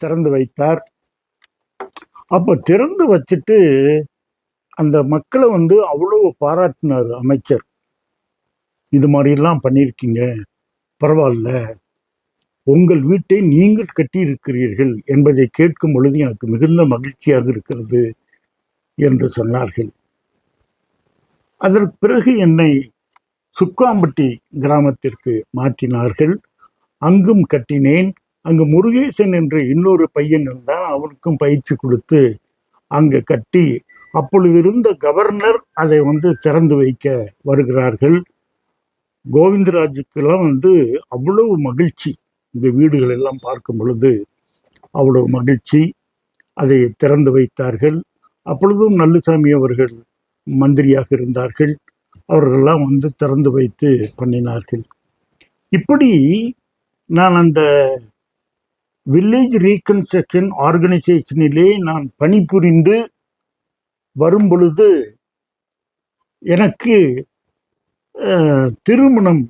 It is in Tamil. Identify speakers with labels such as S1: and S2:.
S1: திறந்து வைத்தார். அப்போ திறந்து வச்சுட்டு அந்த மக்களை அவ்வளவு பாராட்டினார் அமைச்சர். இது மாதிரிலாம் பண்ணியிருக்கீங்க, பரவாயில்ல, உங்கள் வீட்டை நீங்கள் கட்டியிருக்கிறீர்கள் என்பதை கேட்கும் பொழுது எனக்கு மிகுந்த மகிழ்ச்சியாக இருக்கிறது என்று சொன்னார்கள். அதற்கு பிறகு என்னை சுக்காம்பட்டி கிராமத்திற்கு மாற்றினார்கள். அங்கும் கட்டினேன். அங்கு முருகேசன் என்ற இன்னொரு பையன் இருந்தான். அவனுக்கும் பயிற்சி கொடுத்து அங்கு கட்டி, அப்பொழுது இருந்த கவர்னர் அதை திறந்து வைக்க வருகிறார்கள். கோவிந்தராஜுக்கெல்லாம் அவ்வளவு மகிழ்ச்சி. இந்த வீடுகள் எல்லாம் பார்க்கும் பொழுது அவ்வளவு மகிழ்ச்சி. அதை திறந்து வைத்தார்கள். அப்பொழுதும் நல்லுசாமி அவர்கள் மந்திரியாக இருந்தார்கள். அவர்களெல்லாம் திறந்து வைத்து பண்ணினார்கள். இப்படி நான் அந்த வில்லேஜ் ரீகன்ஸ்ட்ரக்ஷன் ஆர்கனைசேஷனிலே நான் பணிபுரிந்து வரும் பொழுது எனக்கு திருமணம்